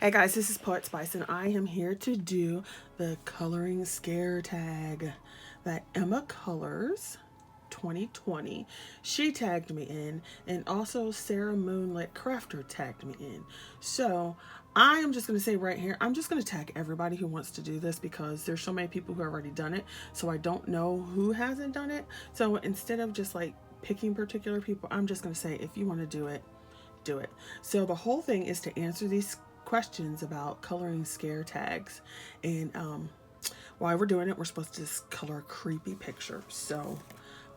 Hey guys, this is Poet Spice, and I am here to do the coloring scare tag that Emma Colors 2020. She tagged me in, and also Sarah Moonlitcrafter tagged me in. So I am just going to say right here, I'm just going to tag everybody who wants to do this because there's so many people who have already done it. So I don't know who hasn't done it. So instead of just like picking particular people, I'm just going to say if you want to do it, do it. So the whole thing is to answer these questions about coloring scare tags, and while we're doing it, we're supposed to just color a creepy picture. So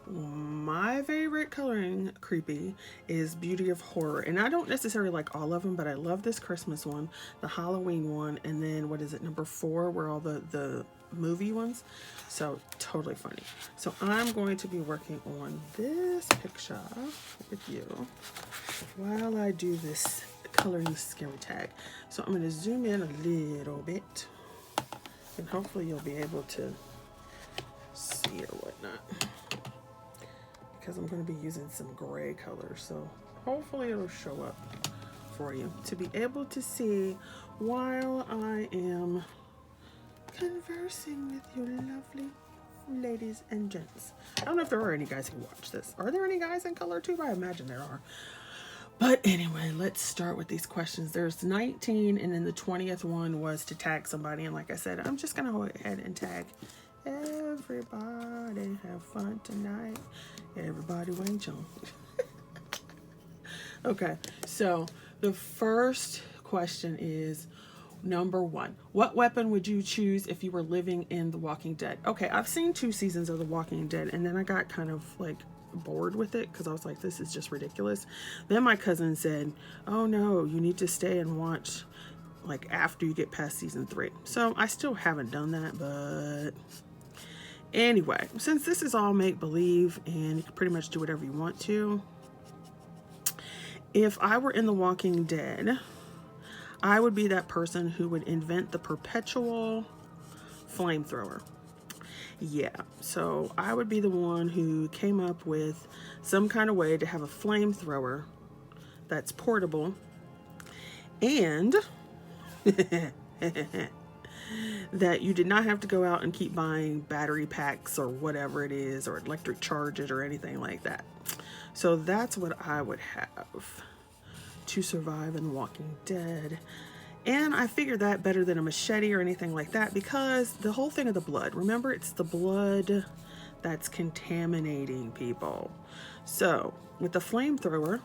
my favorite coloring creepy is Beauty of Horror, and I don't necessarily like all of them, but I love this Christmas one, the Halloween one, and then what is it, number 4, where all the movie ones. So totally funny. So I'm going to be working on this picture with you while I do this coloring scary tag. So I'm going to zoom in a little bit, and hopefully you'll be able to see or whatnot, because I'm going to be using some gray colors, so hopefully it'll show up for you to be able to see while I am conversing with you lovely ladies and gents. I don't know if there are any guys who watch this. Are there any guys in color tube? I imagine there are. But anyway, let's start with these questions. There's 19, and then the 20th one was to tag somebody. And like I said, I'm just going to go ahead and tag everybody. Have fun tonight. Everybody wait on. Okay, so the first question is number 1. What weapon would you choose if you were living in The Walking Dead? Okay, I've seen 2 seasons of The Walking Dead, and then I got kind of like bored with it because I was like, this is just ridiculous. Then my cousin said, oh no, you need to stay and watch like after you get past season 3. So I still haven't done that, but anyway, since this is all make-believe and you can pretty much do whatever you want to, if I were in The Walking Dead, I would be that person who would invent the perpetual flamethrower. Yeah, so I would be the one who came up with some kind of way to have a flamethrower that's portable, and that you did not have to go out and keep buying battery packs or whatever it is, or electric charges or anything like that. So that's what I would have to survive in Walking Dead. And I figured that better than a machete or anything like that, because the whole thing of the blood, remember, it's the blood that's contaminating people. So with the flamethrower,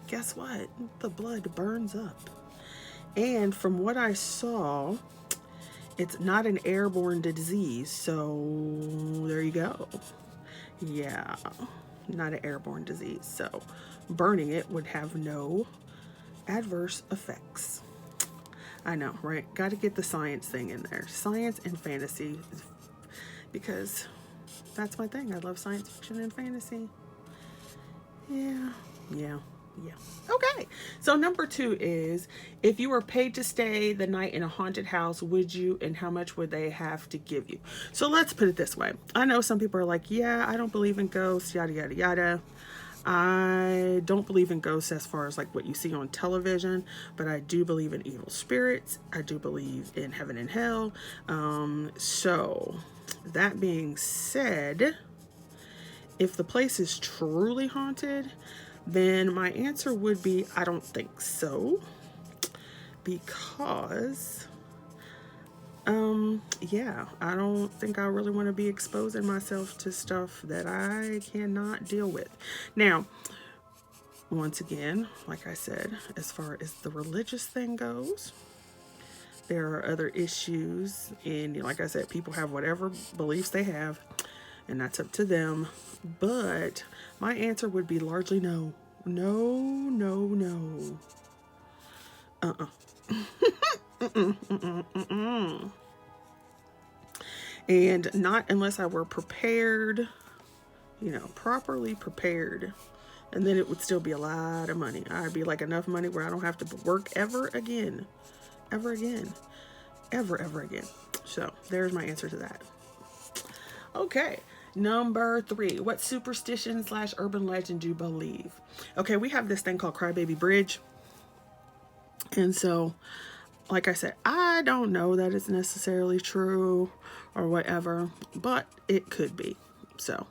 guess what? The blood burns up. And from what I saw, it's not an airborne disease. So there you go. Yeah, not an airborne disease. So burning it would have no adverse effects. I know, right? Got to get the science thing in there. Science and fantasy, because that's my thing. I love science fiction and fantasy. Yeah. Okay, so number 2 is, if you were paid to stay the night in a haunted house, would you, and how much would they have to give you? So let's put it this way. I know some people are like, yeah, I don't believe in ghosts, yada, yada, yada. I don't believe in ghosts as far as like what you see on television, but I do believe in evil spirits. I do believe in heaven and hell. So that being said, if the place is truly haunted, then my answer would be, I don't think so, because yeah, I don't think I really want to be exposing myself to stuff that I cannot deal with. Now, once again, like I said, as far as the religious thing goes, there are other issues, and like I said, people have whatever beliefs they have, and that's up to them. But my answer would be largely no. And not unless I were prepared, properly prepared. And then it would still be a lot of money. I'd be like enough money where I don't have to work ever again. Ever again. So there's my answer to that. Okay, number 3. What superstition / urban legend do you believe? Okay, we have this thing called Crybaby Bridge. And so like I said, I don't know that it's necessarily true or whatever, but it could be. So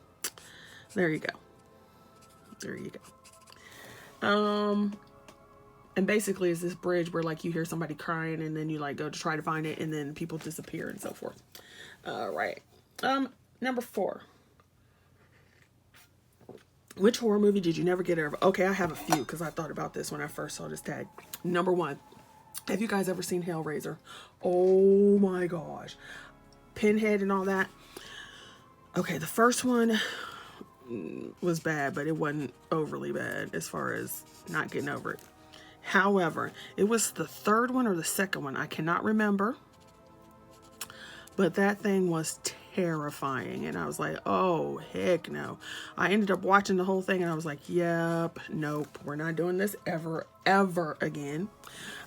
there you go. There you go. And basically it's this bridge where like you hear somebody crying and then you like go to try to find it and then people disappear and so forth. All right. Number 4. Which horror movie did you never get over? Okay, I have a few because I thought about this when I first saw this tag. Number 1. Have you guys ever seen Hellraiser? Oh my gosh. Pinhead and all that. Okay, the first one was bad, but it wasn't overly bad as far as not getting over it. However, it was the third one or the second one. I cannot remember. But that thing was terrifying. And I was like, oh, heck no. I ended up watching the whole thing and I was like, yep, nope, we're not doing this ever again.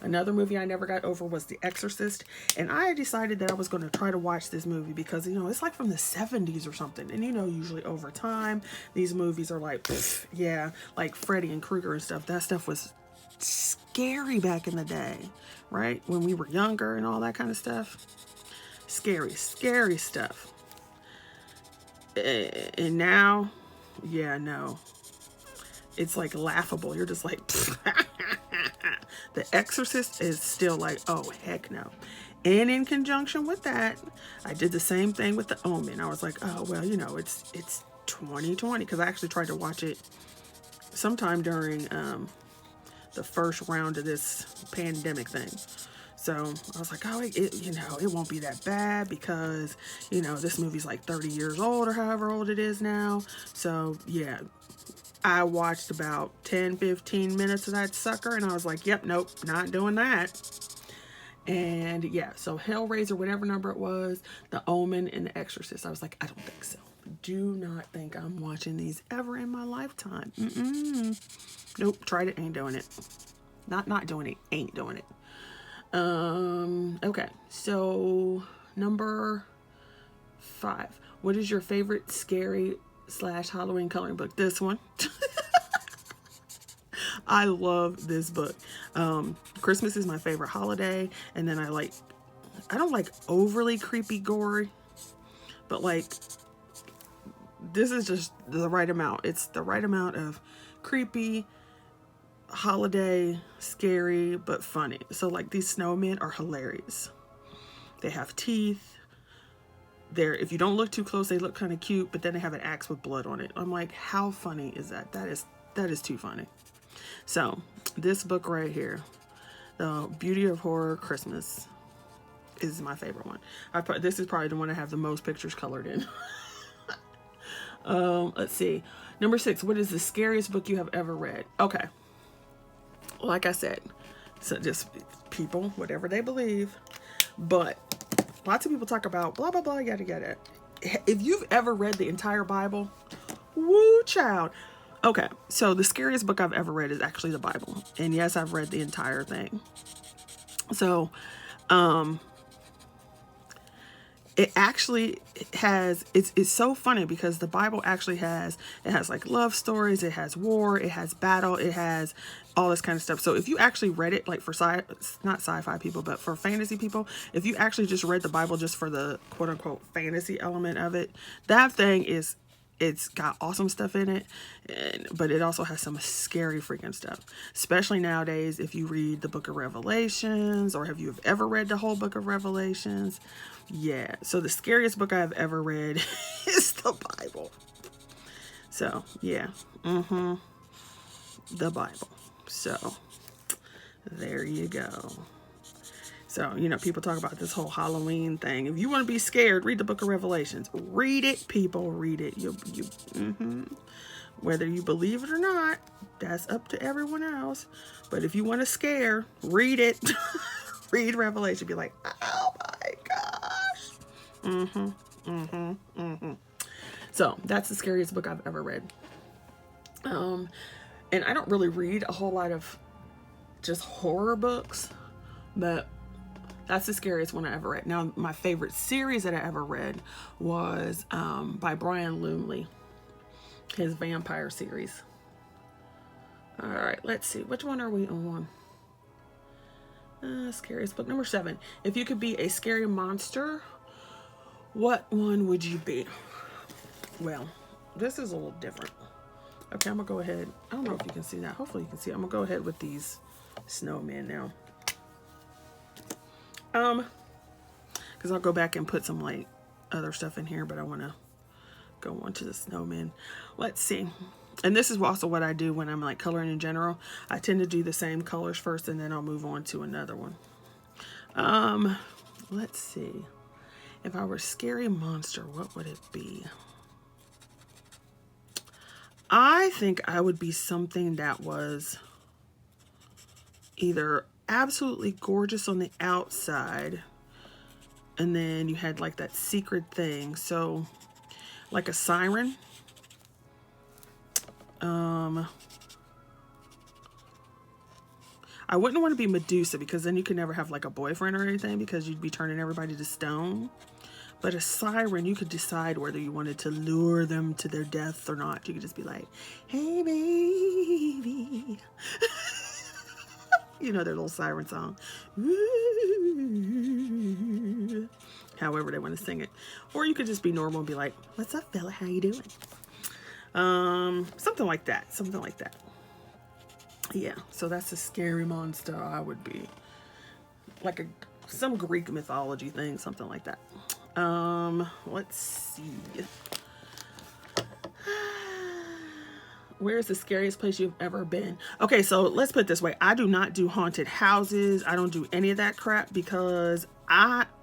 Another movie I never got over was The Exorcist. And I decided that I was going to try to watch this movie because, you know, it's like from the 70s or something. And, you know, usually over time, these movies are like, pff, yeah, like Freddy and Krueger and stuff. That stuff was scary back in the day, right? When we were younger and all that kind of stuff. Scary stuff. And now, yeah, no. It's like laughable. You're just like, The Exorcist is still like, oh, heck no. And in conjunction with that, I did the same thing with The Omen. I was like, oh, well, you know, it's 2020. Because I actually tried to watch it sometime during the first round of this pandemic thing. So I was like, oh, it won't be that bad because, you know, this movie's like 30 years old or however old it is now. So yeah, I watched about 10, 15 minutes of that sucker and I was like, yep, nope, not doing that. And yeah, so Hellraiser, whatever number it was, The Omen and The Exorcist. I was like, I don't think so. Do not think I'm watching these ever in my lifetime. Nope, tried it, ain't doing it. Not doing it, ain't doing it. Okay, so number 5. What is your favorite scary / Halloween coloring book? This one. I love this book. Christmas is my favorite holiday, and then I don't like overly creepy gory, but like this is just the right amount. It's the right amount of creepy, holiday, scary, but funny. So like these snowmen are hilarious. They have teeth. If you don't look too close, they look kind of cute, but then they have an axe with blood on it. I'm like, how funny is that? That is too funny. So this book right here, The Beauty of Horror Christmas, is my favorite one. This is probably the one I have the most pictures colored in. Let's see. Number 6, what is the scariest book you have ever read? Okay. Like I said, so just people, whatever they believe, but lots of people talk about blah, blah, blah, yada, yada. If you've ever read the entire Bible, woo, child. Okay, so the scariest book I've ever read is actually the Bible. And yes, I've read the entire thing. So, it actually has, it's so funny because the Bible actually has like love stories, it has war, it has battle, it has all this kind of stuff. So if you actually read it, like for not sci-fi people, but for fantasy people, if you actually just read the Bible just for the quote unquote fantasy element of it, that thing it's got awesome stuff in it, but it also has some scary freaking stuff. Especially nowadays, if you read the book of Revelations, or have you ever read the whole book of Revelations? Yeah, so the scariest book I've ever read is the Bible. So, yeah, the Bible. So, there you go. So, you know, people talk about this whole Halloween thing. If you want to be scared, read the book of Revelations. Read it, people, read it. Whether you believe it or not, that's up to everyone else. But if you want to scare, read it. Read Revelation. Be like, oh my gosh. So, that's the scariest book I've ever read. And I don't really read a whole lot of just horror books, but that's the scariest one I ever read. Now, my favorite series that I ever read was by Brian Lumley, his vampire series. All right, let's see. Which one are we on? Scariest book. Number 7. If you could be a scary monster, what one would you be? Well, this is a little different. Okay, I'm gonna go ahead. I don't know if you can see that. Hopefully you can see it. I'm gonna go ahead with these snowmen now. Because I'll go back and put some like other stuff in here, but I want to go on to the snowmen. Let's see. And this is also what I do when I'm like coloring in general. I tend to do the same colors first and then I'll move on to another one. Let's see. If I were a scary monster, what would it be? I think I would be something that was either absolutely gorgeous on the outside and then you had like that secret thing. So like a siren. I wouldn't want to be Medusa because then you could never have like a boyfriend or anything because you'd be turning everybody to stone. But a siren, you could decide whether you wanted to lure them to their death or not. You could just be like, hey, baby. You know their little siren song. However they want to sing it. Or you could just be normal and be like, what's up, fella? How you doing? Something like that. Something like that. Yeah, so that's a scary monster I would be. Like some Greek mythology thing, something like that. Let's see. Where's the scariest place you've ever been? Okay, so let's put it this way. I do not do haunted houses. I don't do any of that crap because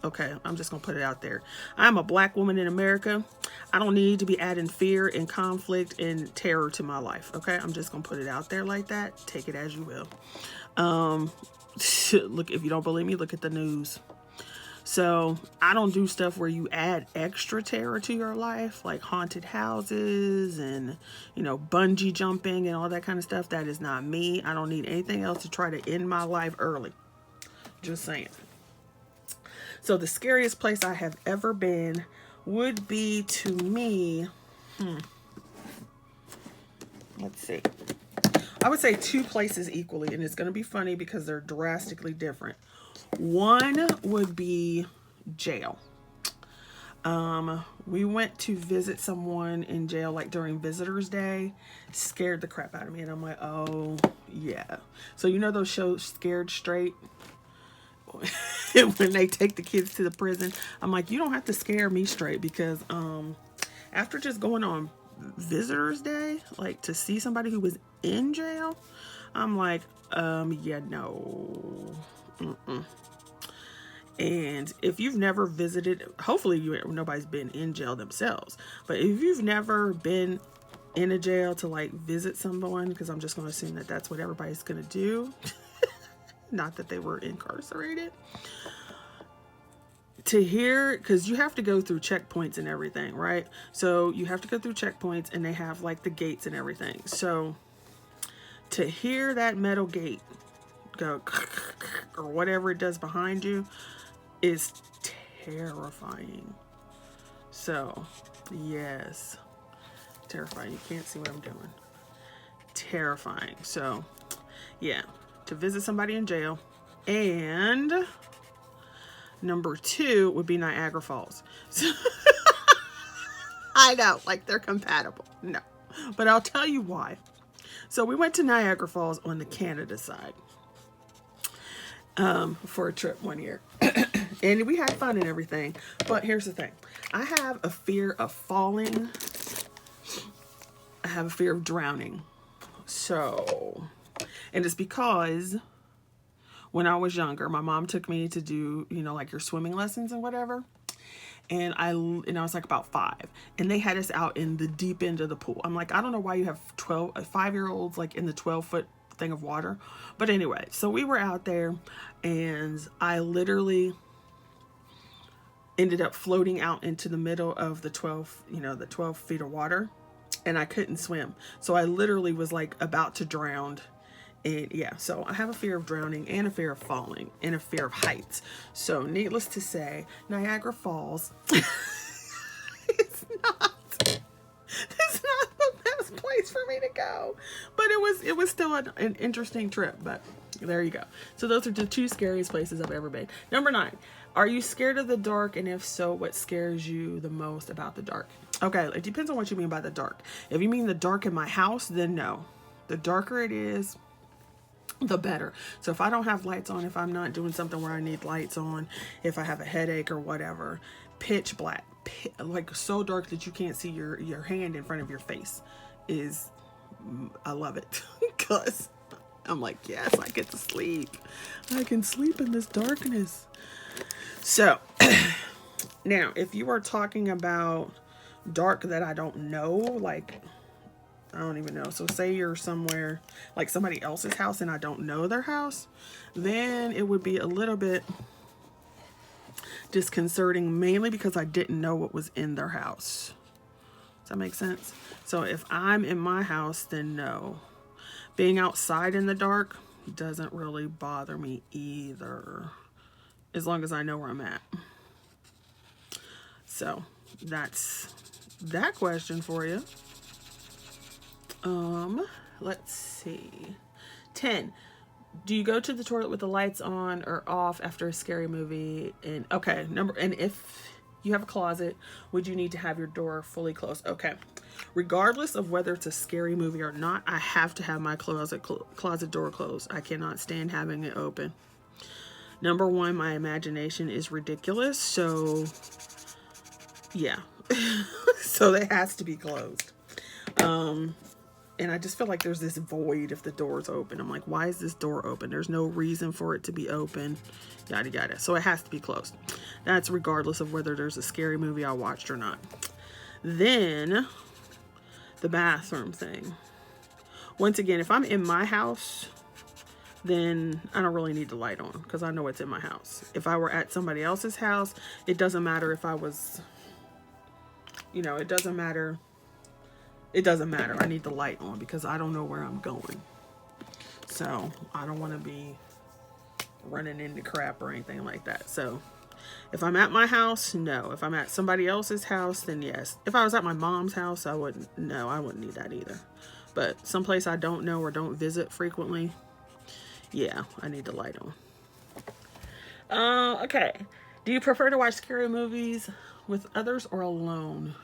okay, I'm just gonna put it out there. I'm a black woman in America. I don't need to be adding fear and conflict and terror to my life. Okay, I'm just gonna put it out there like that. Take it as you will. Look, if you don't believe me, look at the news. So I don't do stuff where you add extra terror to your life, like haunted houses and, you know, bungee jumping and all that kind of stuff. That is not me. I don't need anything else to try to end my life early. Just saying. So the scariest place I have ever been would be, to me, let's see. I would say 2 places equally, and it's going to be funny because they're drastically different. One would be jail. We went to visit someone in jail like during Visitors Day. Scared the crap out of me, and I'm like, oh yeah. So you know those shows Scared Straight? When they take the kids to the prison, I'm like, you don't have to scare me straight because after just going on Visitors Day, like to see somebody who was in jail, I'm like, yeah, no. And if you've never visited, hopefully nobody's been in jail themselves, but if you've never been in a jail to like visit someone, because I'm just going to assume that that's what everybody's going to do, not that they were incarcerated, to hear, because you have to go through checkpoints and everything, right? So you have to go through checkpoints and they have like the gates and everything. So to hear that metal gate go or whatever it does behind you is terrifying. So yes, terrifying. You can't see what I'm doing. Terrifying. So yeah, to visit somebody in jail. And number 2 would be Niagara Falls. I know, like they're compatible. No, but I'll tell you why. So we went to Niagara Falls on the Canada side for a trip one year. And we had fun and everything. But here's the thing. I have a fear of falling. I have a fear of drowning. So, and it's because when I was younger, my mom took me to do, you know, like your swimming lessons and whatever. And I was like about 5, and they had us out in the deep end of the pool. I'm like, I don't know why you have 5-year-olds like in the 12-foot thing of water. But anyway, so we were out there and I literally ended up floating out into the middle of the 12 feet of water, and I couldn't swim. So I literally was like about to drown. And yeah, so I have a fear of drowning and a fear of falling and a fear of heights. So needless to say, Niagara Falls it's not the best place place for me to go. But it was still an interesting trip. But there you go. So those are the 2 scariest places I've ever been. Number 9. Are you scared of the dark? And if so, what scares you the most about the dark? Okay, it depends on what you mean by the dark. If you mean the dark in my house, then no. The darker it is, the better. So if I don't have lights on, if I'm not doing something where I need lights on, if I have a headache or whatever, pitch black, like so dark that you can't see your hand in front of your face is, I love it. Because I'm like, yes, I get to sleep. I can sleep in this darkness. So now, if you are talking about dark that I don't know, like, I don't even know. So say you're somewhere like somebody else's house and I don't know their house, then it would be a little bit disconcerting, mainly because I didn't know what was in their house. Does that make sense? So if I'm in my house, then no. Being outside in the dark doesn't really bother me either, as long as I know where I'm at. So that's that question for you. Let's see. 10. Do you go to the toilet with the lights on or off after a scary movie? And okay, and if you have a closet, would you need to have your door fully closed? Okay. Regardless of whether it's a scary movie or not, I have to have my closet door closed. I cannot stand having it open. Number 1, my imagination is ridiculous, so yeah. So it has to be closed. And I just feel like there's this void if the door's open. I'm like, why is this door open? There's no reason for it to be open, yada yada. So it has to be closed. That's regardless of whether there's a scary movie I watched or not. Then the bathroom thing. Once again, if I'm in my house, then I don't really need the light on because I know it's in my house. If I were at somebody else's house, it doesn't matter if I was, it doesn't matter. It doesn't matter. I need the light on because I don't know where I'm going. So I don't want to be running into crap or anything like that. So if I'm at my house, no. If I'm at somebody else's house, then yes. If I was at my mom's house, I wouldn't need that either. But someplace I don't know or don't visit frequently, yeah, I need the light on. Okay. Do you prefer to watch scary movies with others or alone?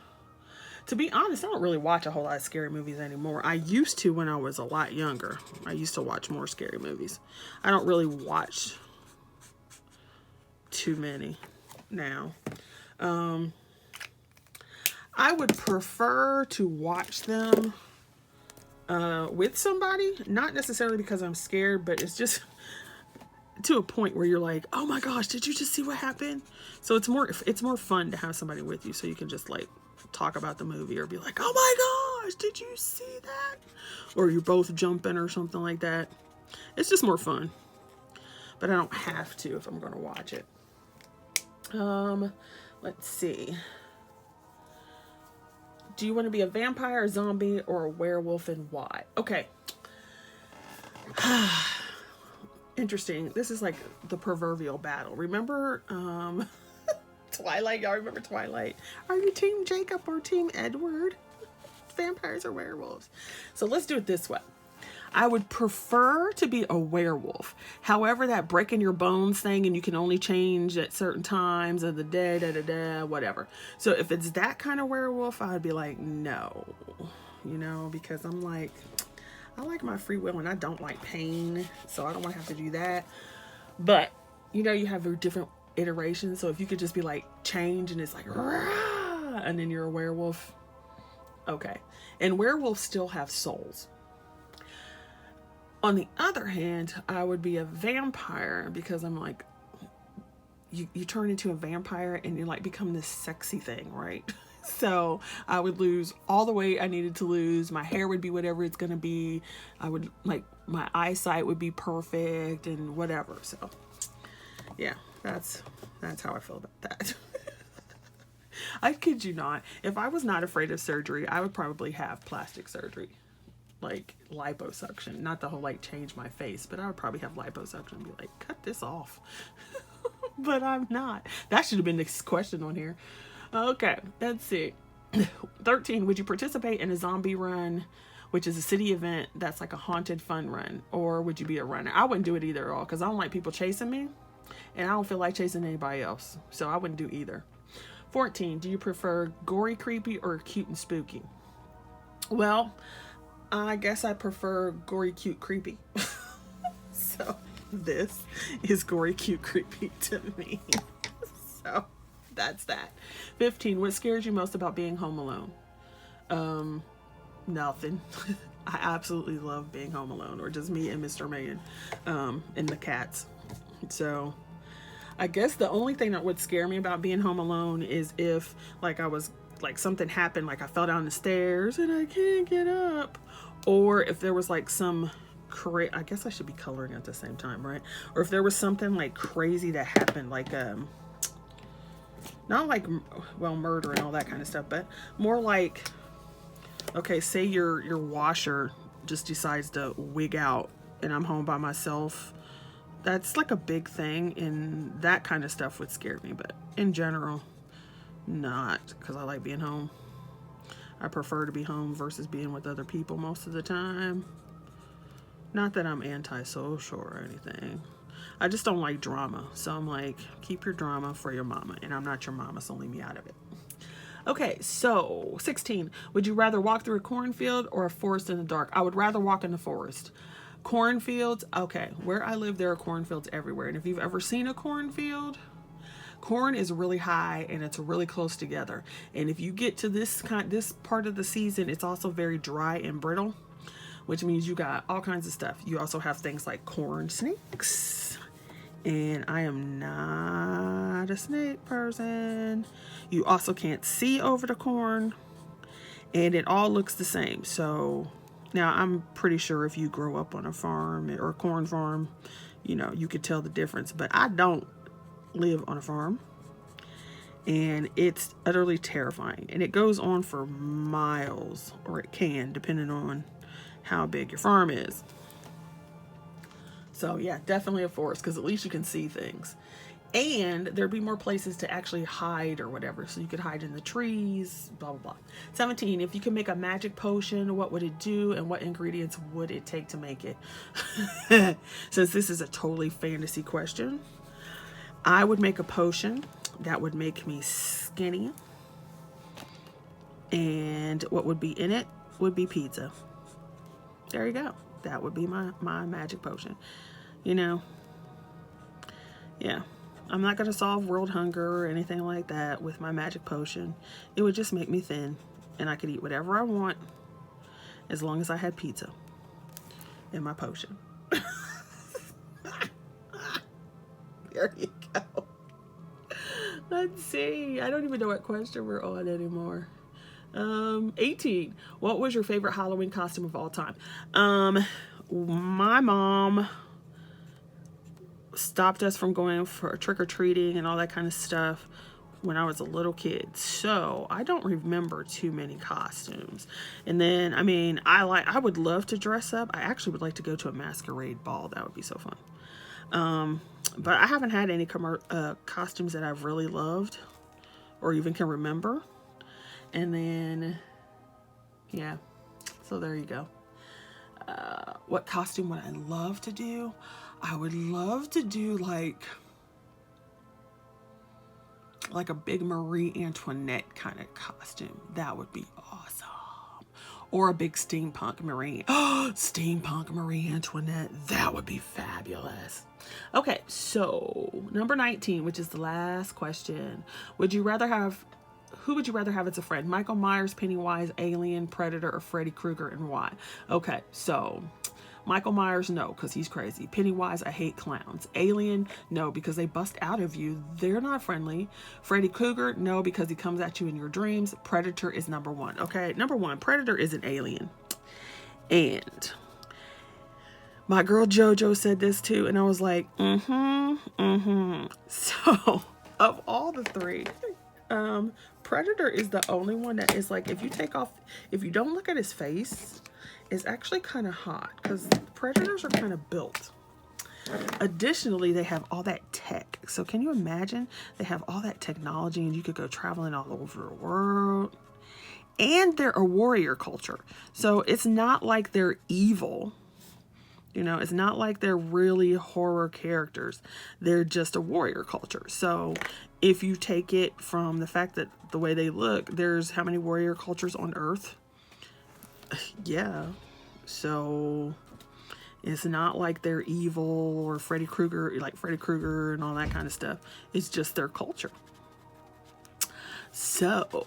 To be honest, I don't really watch a whole lot of scary movies anymore. I used to when I was a lot younger. I used to watch more scary movies. I don't really watch too many now. I would prefer to watch them with somebody. Not necessarily because I'm scared, but it's just to a point where you're like, oh my gosh, did you just see what happened? So it's more fun to have somebody with you so you can just like talk about the movie or be like, oh my gosh, did you see that? Or you're both jumping or something like that. It's just more fun. But I don't have to if I'm going to watch it. Let's see. Do you want to be a vampire, a zombie, or a werewolf, and why? Okay. Interesting. This is like the proverbial battle. Remember Twilight? Y'all remember Twilight? Are you Team Jacob or Team Edward? Vampires or werewolves? So let's do it this way. I would prefer to be a werewolf. However, that breaking your bones thing and you can only change at certain times of the day, whatever. So if it's that kind of werewolf, I'd be like, no, because I'm like, I like my free will and I don't like pain. So I don't want to have to do that. But, you have your different iterations. So if you could just be like change and it's like, rah, and then you're a werewolf. Okay. And werewolves still have souls. On the other hand, I would be a vampire because I'm like, you turn into a vampire and you like become this sexy thing, right? So I would lose all the weight I needed to lose. My hair would be whatever it's going to be. I would like, my eyesight would be perfect and whatever. So yeah, that's how I feel about that. I kid you not. If I was not afraid of surgery, I would probably have plastic surgery. Like liposuction, not the whole like change my face, but I would probably have liposuction and be like, cut this off. But I'm not. That should have been the question on here. Okay, let's see. 13, would you participate in a zombie run which is a city event that's like a haunted fun run? Or would you be a runner? I wouldn't do it either at all because I don't like people chasing me and I don't feel like chasing anybody else. So I wouldn't do either. 14, do you prefer gory, creepy, or cute and spooky? Well, I guess I prefer gory, cute, creepy. So this is gory, cute, creepy to me. So that's that. 15, what scares you most about being home alone? Nothing. I absolutely love being home alone, or just me and Mr. Man, and the cats. So I guess the only thing that would scare me about being home alone is if like I was like something happened, like I fell down the stairs and I can't get up, or if there was like some I guess I should be coloring at the same time, right? Or if there was something like crazy that happened, like not like, well, murder and all that kind of stuff, but more like, okay, say your washer just decides to wig out and I'm home by myself. That's like a big thing, and that kind of stuff would scare me. But in general, not, because I like being home. I prefer to be home versus being with other people most of the time. Not that I'm antisocial or anything. I just don't like drama. So I'm like, keep your drama for your mama. And I'm not your mama, so leave me out of it. Okay, so 16. Would you rather walk through a cornfield or a forest in the dark? I would rather walk in the forest. Cornfields, okay, where I live, there are cornfields everywhere. And if you've ever seen a cornfield, corn is really high and it's really close together. And if you get to this part of the season, it's also very dry and brittle, which means you got all kinds of stuff. You also have things like corn snakes. And I am not a snake person. You also can't see over the corn. And it all looks the same. So now I'm pretty sure if you grow up on a farm or a corn farm, you know, you could tell the difference. But I don't live on a farm. And it's utterly terrifying. And it goes on for miles, or it can, depending on how big your farm is. So yeah, definitely a forest, because at least you can see things. And there'd be more places to actually hide or whatever. So you could hide in the trees, blah, blah, blah. 17, if you could make a magic potion, what would it do? And what ingredients would it take to make it? Since this is a totally fantasy question, I would make a potion that would make me skinny. And what would be in it would be pizza. There you go. That would be my magic potion. You know, yeah. I'm not going to solve world hunger or anything like that with my magic potion. It would just make me thin. And I could eat whatever I want as long as I had pizza in my potion. There you go. Let's see. I don't even know what question we're on anymore. 18. What was your favorite Halloween costume of all time? My mom stopped us from going for trick-or-treating and all that kind of stuff when I was a little kid, so I don't remember too many costumes. And then, I mean, I would love to dress up. I actually would like to go to a masquerade ball. That would be so fun. But I haven't had any costumes that I've really loved or even can remember. And then, yeah, so there you go. What costume would I love to do? I would love to do like a big Marie Antoinette kind of costume. That would be awesome. Or a big steampunk Marie. Steampunk Marie Antoinette. That would be fabulous. Okay, so number 19, which is the last question. Who would you rather have as a friend? Michael Myers, Pennywise, Alien, Predator, or Freddy Krueger, and why? Okay, so Michael Myers, no, because he's crazy. Pennywise, I hate clowns. Alien, no, because they bust out of you. They're not friendly. Freddy Krueger, no, because he comes at you in your dreams. Predator is number one. Okay, number one, Predator is an alien. And my girl JoJo said this too, and I was like, So, of all the three, Predator is the only one that is like, if you don't look at his face, it's actually kind of hot, because predators are kind of built. Additionally, they have all that tech. So can you imagine? They have all that technology and you could go traveling all over the world. And they're a warrior culture. So it's not like they're evil. You know, it's not like they're really horror characters. They're just a warrior culture. So if you take it from the fact that the way they look, there's how many warrior cultures on Earth? Yeah. So it's not like they're evil or Freddy Krueger, like Freddy Krueger and all that kind of stuff. It's just their culture. So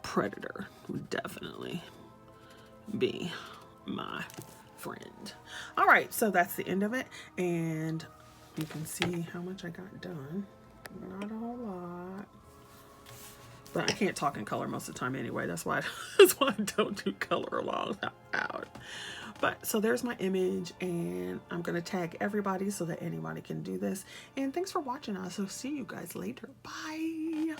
Predator would definitely be my friend. All right, so that's the end of it, and you can see how much I got done. Not a whole lot, but I can't talk in color most of the time anyway. That's why I don't do color along out. But so there's my image, and I'm gonna tag everybody so that anybody can do this. And thanks for watching. I'll see you guys later. Bye.